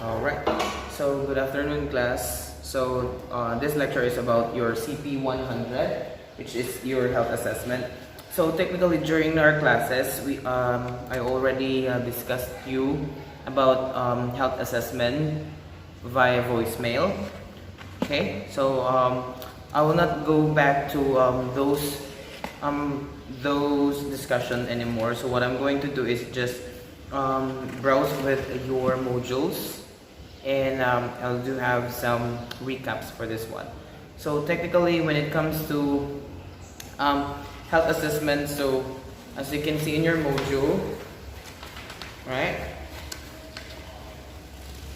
Alright, so good afternoon class. So this lecture is about your CP100, which is your health assessment. So technically during our classes, I already discussed you about health assessment via voicemail. Okay, so I will not go back to those discussion anymore. So what I'm going to do is just browse with your modules, and I'll do have some recaps for this one. So technically when it comes to health assessment, so as you can see in your module, right?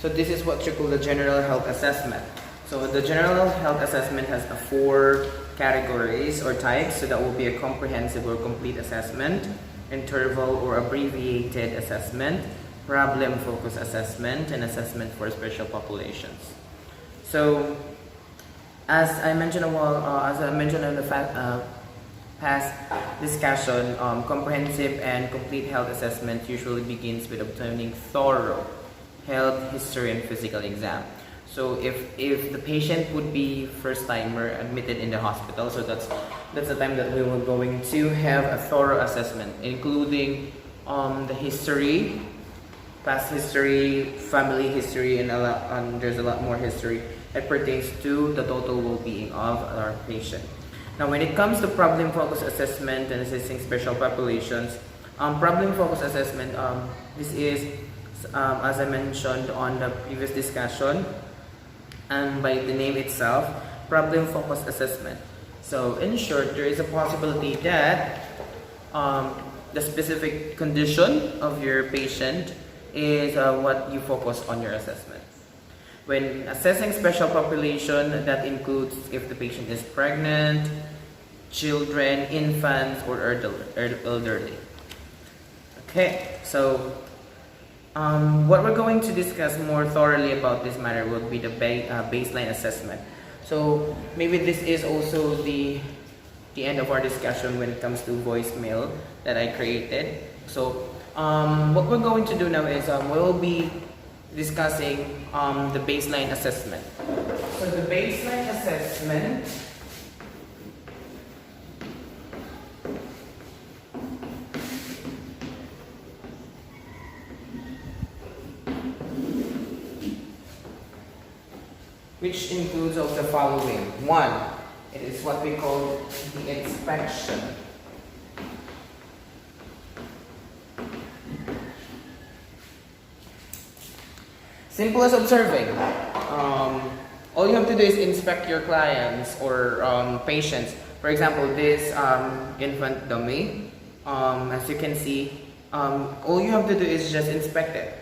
So this is what you call the general health assessment. So the general health assessment has 4 categories or types. So that will be a comprehensive or complete assessment, interval or abbreviated assessment, problem-focused assessment, and assessment for special populations. So as I mentioned in the past discussion, comprehensive and complete health assessment usually begins with obtaining thorough health history and physical exam. So if the patient would be first timer admitted in the hospital, so that's the time that we were going to have a thorough assessment, including the history, past history, family history, and there's a lot more history that pertains to the total well-being of our patient. Now when it comes to problem-focused assessment and assessing special populations, problem-focused assessment, this is as I mentioned on the previous discussion, and by the name itself, problem-focused assessment. So in short, there is a possibility that the specific condition of your patient is what you focus on your assessment. When assessing special population, that includes if the patient is pregnant, children, infants, or elderly. Okay, so what we're going to discuss more thoroughly about this matter will be the baseline assessment. So maybe this is also the end of our discussion when it comes to voicemail that I created. So what we're going to do now is we'll be discussing the baseline assessment. So the baseline assessment which includes of the following. 1, it is what we call the inspection. Simple as observing. All you have to do is inspect your clients or patients. For example, this infant dummy, as you can see, all you have to do is just inspect it,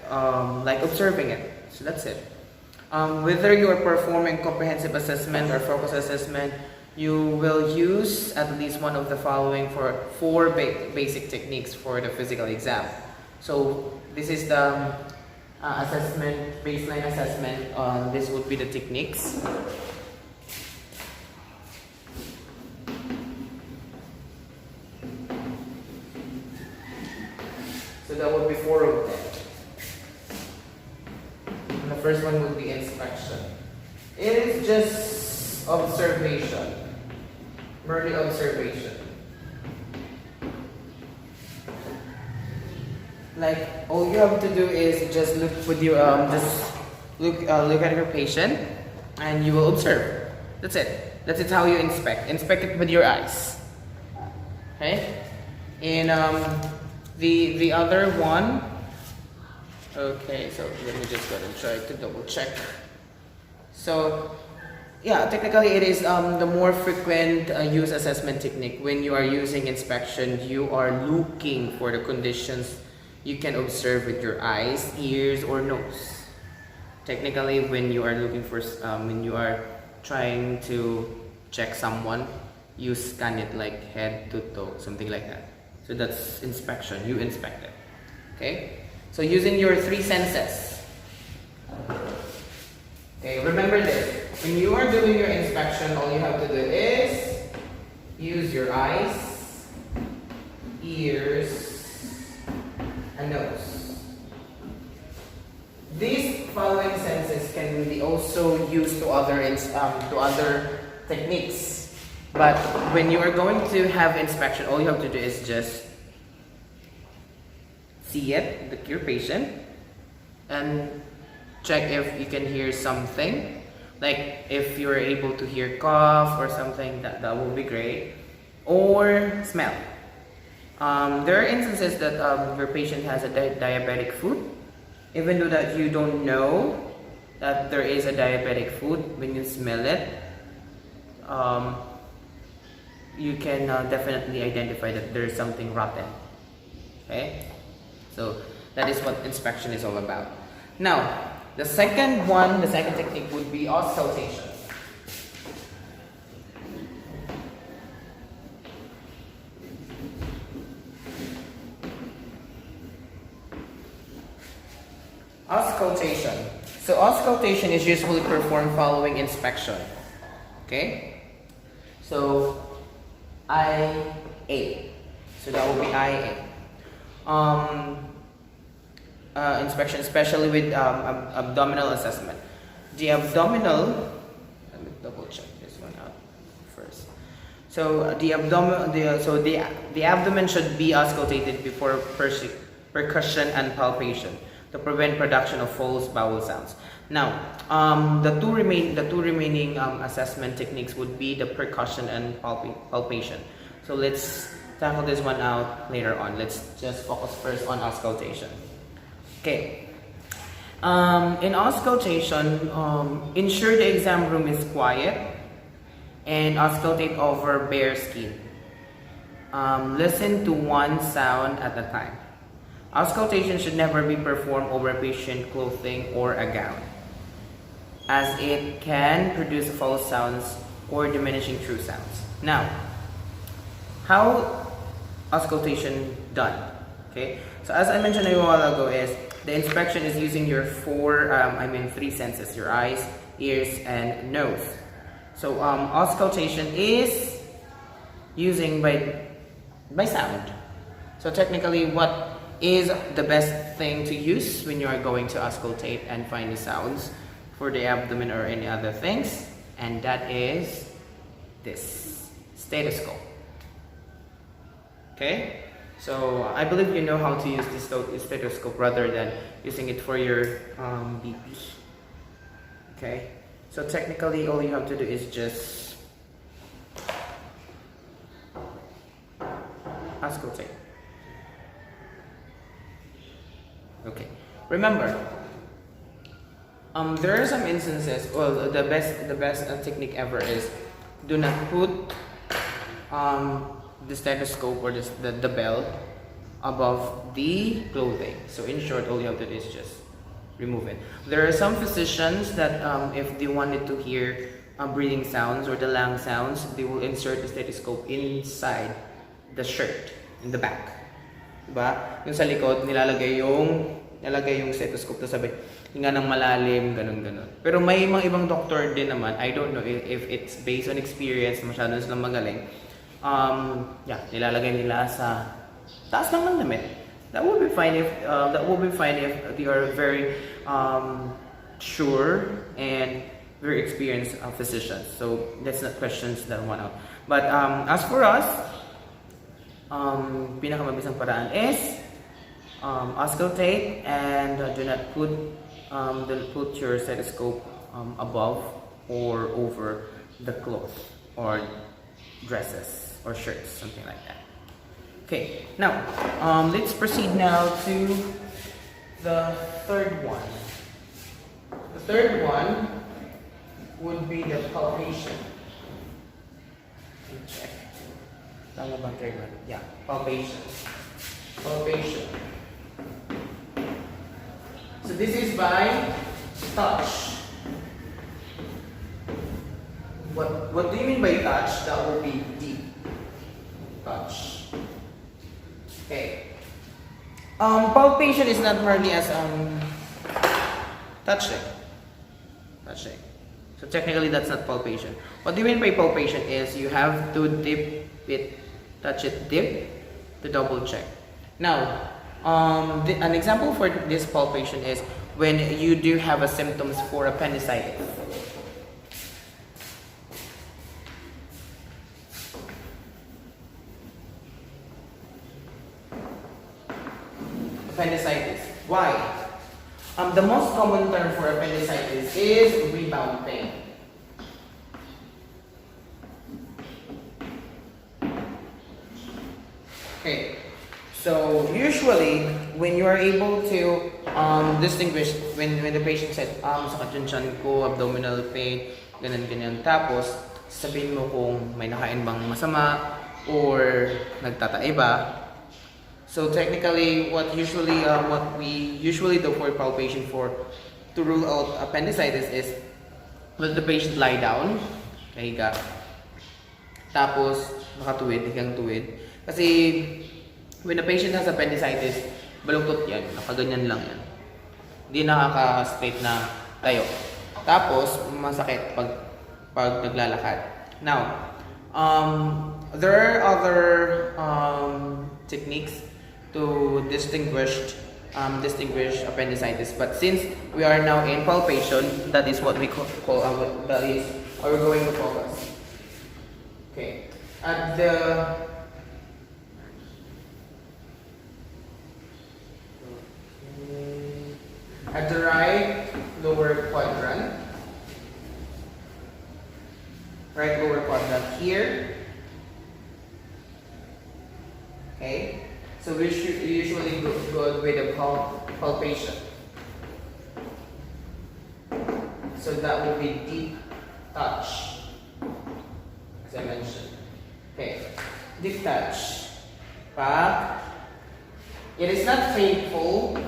like observing it. So that's it. Whether you are performing comprehensive assessment or focus assessment, you will use at least one of the following for 4 basic techniques for the physical exam. So this is the baseline assessment. This would be the techniques. So that would be 4 of them. The first one would be inspection. It is just observation, merely observation. Like all you have to do is just look with your look at your patient, and you will observe. That's it. That's how you inspect. Inspect it with your eyes. Okay. And the other one. Okay, so let me just go and try to double check. So, yeah, technically it is the more frequent use assessment technique. When you are using inspection, you are looking for the conditions you can observe with your eyes, ears, or nose. Technically, when you are looking for, when you are trying to check someone, you scan it like head to toe, something like that. So that's inspection. You inspect it. Okay. So using your 3 senses. Okay, remember this. When you are doing your inspection, all you have to do is use your eyes, ears, and nose. These following senses can be also used to other techniques. But when you are going to have inspection, all you have to do is just see it, your patient, and check if you can hear something. Like if you're able to hear cough or something, that will be great. Or smell. There are instances that your patient has a diabetic food. Even though that you don't know that there is a diabetic food, when you smell it, you can definitely identify that there is something rotten. Okay? So that is what inspection is all about. Now, the second technique would be auscultation. Auscultation. So auscultation is usually performed following inspection. Okay? So IA. So that will be IA. Inspection, especially with abdominal assessment. The abdominal, let me double check this one out first. So the abdomen should be auscultated before percussion and palpation to prevent production of false bowel sounds. Now, the two remaining assessment techniques would be the percussion and palpation. So let's tackle this one out later on. Let's just focus first on auscultation. Okay. In auscultation, ensure the exam room is quiet and auscultate over bare skin. Listen to one sound at a time. Auscultation should never be performed over patient clothing or a gown, as it can produce false sounds or diminishing true sounds. Now, how auscultation done? Okay, so as I mentioned a while ago, is the inspection is using your three senses: your eyes, ears, and nose. So auscultation is using by sound. So technically, what is the best thing to use when you are going to auscultate and find the sounds for the abdomen or any other things? And that is this stethoscope. Okay, so I believe you know how to use this stethoscope rather than using it for your BP. Okay, so technically all you have to do is just auscultate. Okay, remember, there are some instances. Well, the best technique ever is do not put the stethoscope or the belt above the clothing. So in short, all you have to do is just remove it. There are some physicians that if they wanted to hear breathing sounds or the lung sounds, they will insert the stethoscope inside the shirt in the back. Diba? Yung sa likod, nilalagay yung stethoscope to sabi, hinga ng malalim, ganun. Pero may mga ibang doctor din naman, I don't know if it's based on experience, masyado silang magaling. Nilalagay nila sa taas lang ng damit. That would be fine if they are very sure and very experienced physicians. So let's not question that one out. But as for us, pinakamabisang paraan is auscultate and do not put your stethoscope above or over the cloth or dresses or shirts, something like that. Okay, now let's proceed now to the third one. The third one would be the palpation. Check. Tama bang third one? Yeah, palpation. Palpation. So this is by touch. What do you mean by touch? That will be deep. Touch. Okay. Palpation is not merely as touching. Touching. So technically that's not palpation. What do you mean by palpation is you have to dip it, touch it, dip to double check. Now, an example for this palpation is when you do have a symptoms for appendicitis. Appendicitis. Why? The most common term for appendicitis is rebound pain. Okay, so usually when you are able to distinguish when the patient said, sakit yung tiyan ko, abdominal pain, ganyan. Tapos, sabihin mo kung may nakain bang masama or nagtatae ba. So technically, what we usually do for palpation to rule out appendicitis is let the patient lie down, kahiga. Tapos, nakatuwid, higang tuwid. Kasi, when a patient has appendicitis, baluktot yan, nakaganyan lang yan. Hindi nakaka-straight na tayo. Tapos, masakit pag naglalakad. Now, there are other techniques to distinguish appendicitis. But since we are now in palpation, that is what we call that is how we're going to focus. Okay. At the right lower quadrant here. Okay, so we should usually go with a palpation. So that will be deep touch, as I mentioned. Okay, deep touch. Back. It is not painful.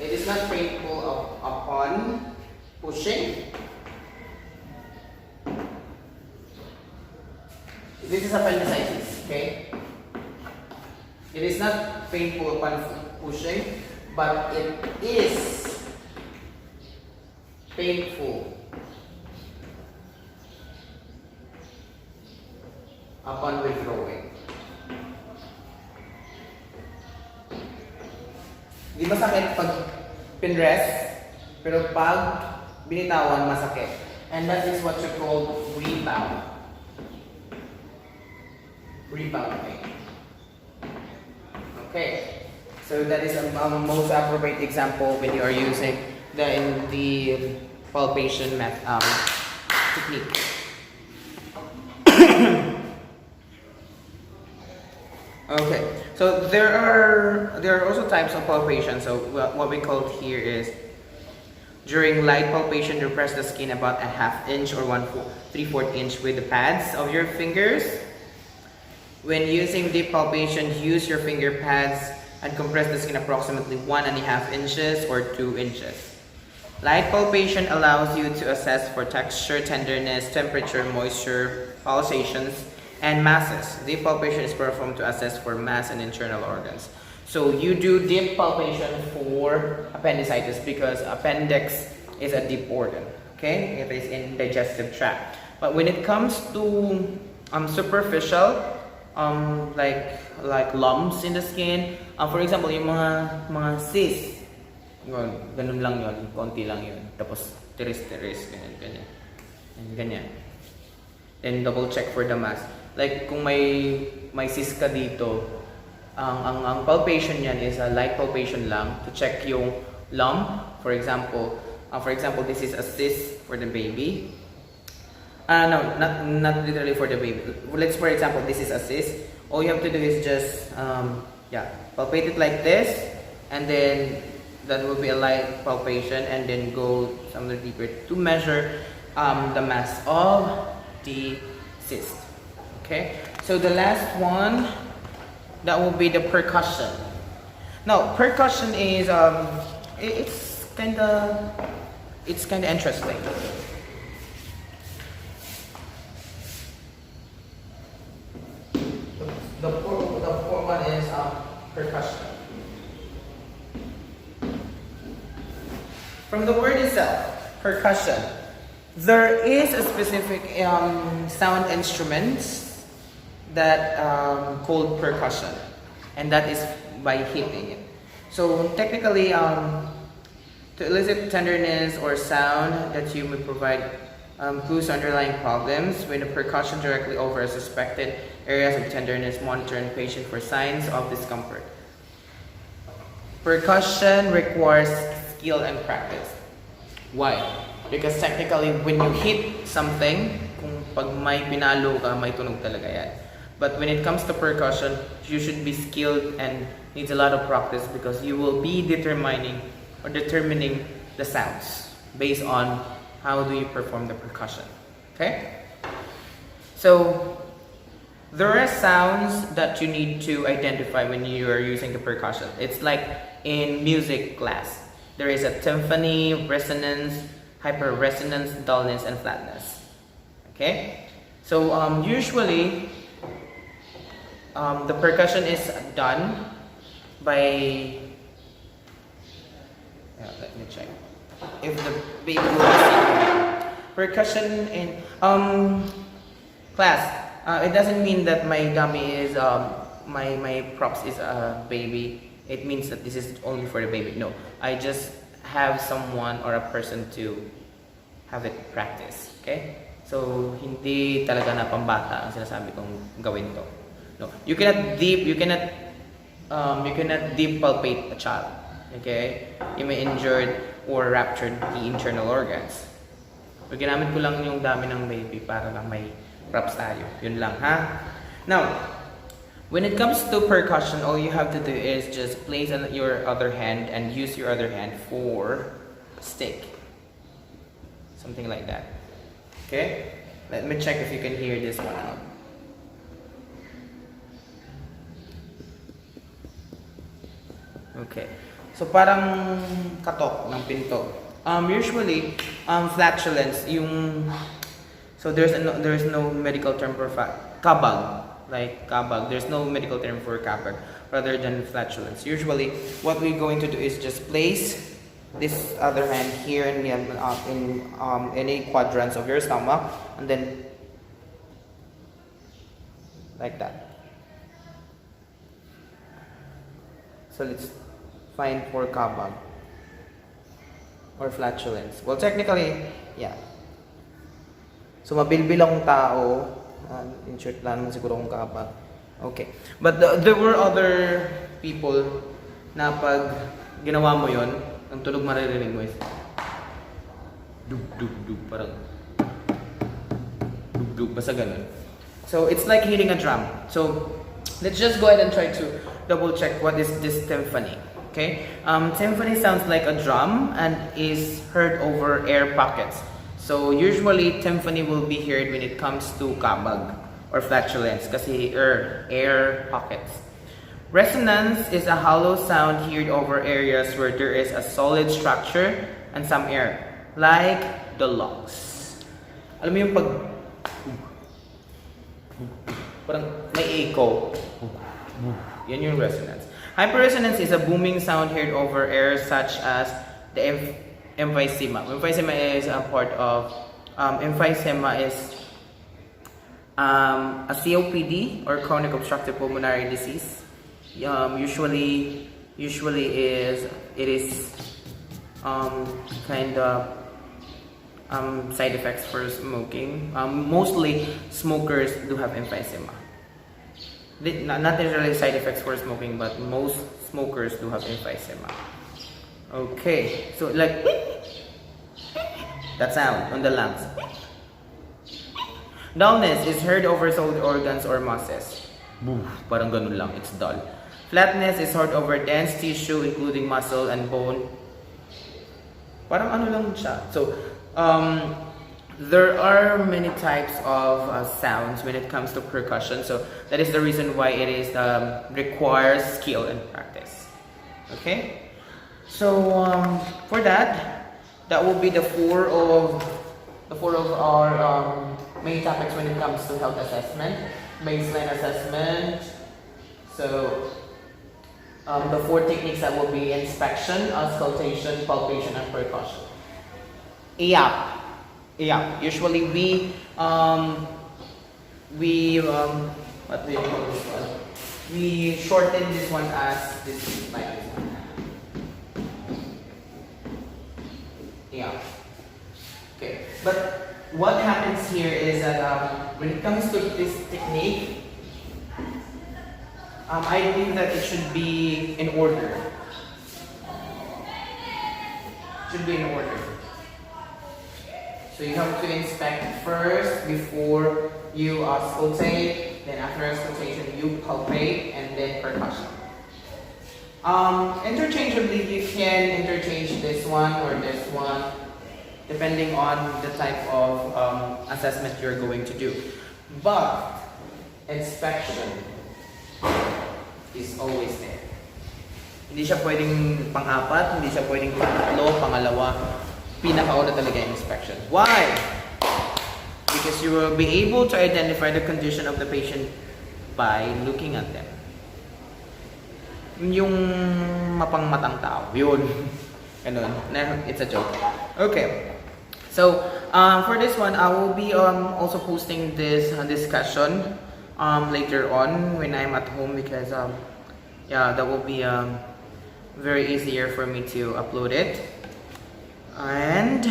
It is not painful upon pushing. This is appendicitis, okay? It is not painful upon pushing, but it is painful upon withdrawing. Di ba sakit pag pinrest, pero pag binitawan, masakit. And that is what you call rebound. Rebound pain. Okay, so that is a most appropriate example when you are using the palpation technique. Okay, so there are also types of palpation. So what we call here is during light palpation, you press the skin about a ½ inch or 3/4 inch with the pads of your fingers. When using deep palpation, use your finger pads and compress the skin approximately 1½ inches or 2 inches. Light palpation allows you to assess for texture, tenderness, temperature, moisture, pulsations, and masses. Deep palpation is performed to assess for mass and internal organs. So you do deep palpation for appendicitis because appendix is a deep organ. Okay, it is in digestive tract. But when it comes to superficial, like lumps in the skin, for example, yung mga cysts, ganun lang yun, konti lang yun. Tapos tiris-tiris, ganyan. Then double check for the mass. Like kung may cyst ka dito, ang palpation niyan is a light palpation lang to check yung lump. For example, this is a cyst for the baby. No, not literally for the baby. Let's for example, this is a cyst. All you have to do is just palpate it like this, and then that will be a light palpation, and then go somewhere deeper to measure the mass of the cyst. Okay, so the last one, that will be the percussion. Now, percussion is it's kind of interesting. The fourth one is percussion. From the word itself, percussion, there is a specific sound instruments that called percussion. and that is by hitting it. So technically, to elicit tenderness or sound that you may provide clues to underlying problems. When the percussion directly over suspected areas of tenderness, monitor the patient for signs of discomfort. Percussion requires skill and practice. Why? Because technically, when you hit something, kung pag may pinalo ka, may tunog talaga yan. But when it comes to percussion, you should be skilled and needs a lot of practice because you will be determining the sounds based on how do you perform the percussion. Okay? So, there are sounds that you need to identify when you are using the percussion. It's like in music class. There is a timpani, resonance, hyperresonance, dullness, and flatness. Okay? So, usually, the percussion is done by... let me check. If the baby will be percussion in class, it doesn't mean that my dummy is my props is a baby. It means that this is only for the baby. No, I just have someone or a person to have it practice. Okay, so hindi talaga na pambata ang sinasabi kong gawin to. No, you cannot deep palpate a child. Okay, you may injured or ruptured the internal organs. So, ginamit ko lang yung dami ng baby para lang may props tayo. Yun lang, ha? Now, when it comes to percussion, all you have to do is just place your other hand and use your other hand for stick. Something like that. Okay? Let me check if you can hear this one out. Okay. So, parang katok ng pinto. Usually, flatulence, so there's no medical term for kabag, like kabag. There's no medical term for kabag rather than flatulence. Usually, what we're going to do is just place this other hand here in any quadrants of your stomach, and then like that. So let's find for kabag or flatulence. Well, technically, yeah. So, mabilbil akong tao. In-short lang siguro akong kabag. Okay. But there were other people na pag ginawa mo yon, ang tunog maririnig mo is dug dug dug, parang dug dug, basta ganun. So, it's like hitting a drum. So, let's just go ahead and try to double check what is this timpani. Okay, timpani sounds like a drum and is heard over air pockets. So usually timpani will be heard when it comes to kabag or flatulence kasi air pockets. Resonance is a hollow sound heard over areas where there is a solid structure and some air, like the lungs. Alam mo yung pag parang may echo. Yan yung resonance. Hyperresonance is a booming sound heard over air such as the emphysema. Emphysema is a part of emphysema is a COPD or chronic obstructive pulmonary disease. Usually it is kind of side effects for smoking. Mostly smokers do have emphysema. Not necessarily side effects for smoking, but most smokers do have emphysema. Okay, so like that sound on the lungs. Dullness is heard over solid organs or muscles. Parang ganun lang, it's dull. Flatness is heard over dense tissue including muscle and bone. Parang ano lang siya. So, there are many types of sounds when it comes to percussion, so that is the reason why it is requires skill and practice. Okay, so for that will be the four of our main topics when it comes to health assessment, baseline assessment. So the four techniques that will be inspection, auscultation, palpation, and percussion. Yeah, usually we what do you call this one? we shorten this one as this like this one. Yeah. Okay. But what happens here is that when it comes to this technique, I believe that it should be in order. Should be in order. So you have to inspect first before you auscultate, then after auscultation you palpate, and then percussion. Interchangeably, you can interchange this one or this one depending on the type of assessment you're going to do. But inspection is always there. Hindi siya pwedeng pang-apat, hindi siya pwedeng pang-tatlo, pangalawa. Pinakauna talaga yung inspection. Why? Because you will be able to identify the condition of the patient by looking at them. Yung mapangmatang tao, yun. Ganun. It's a joke. Okay. So, for this one, I will be also posting this discussion later on when I'm at home because yeah, that will be very easier for me to upload it. And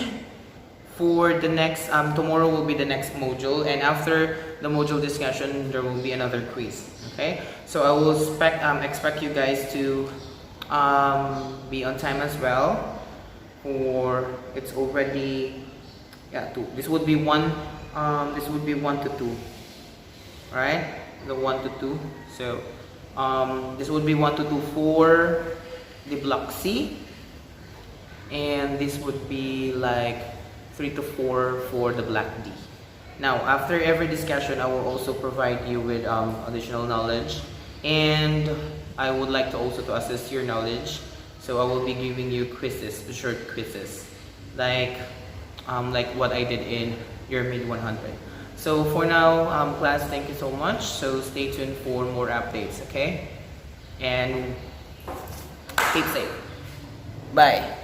for the next tomorrow will be the next module, and after the module discussion there will be another quiz. Okay, so I will expect you guys to be on time as well, or it's already this would be 1 to 2. Right, the 1 to 2. So this would be 1 to 2 for the block C, and this would be like 3 to 4 for the block D. Now, after every discussion, I will also provide you with additional knowledge, and I would like to also to assess your knowledge. So I will be giving you quizzes, short quizzes, like what I did in your mid 100. So for now, class, thank you so much. So stay tuned for more updates, okay? And keep safe. Bye.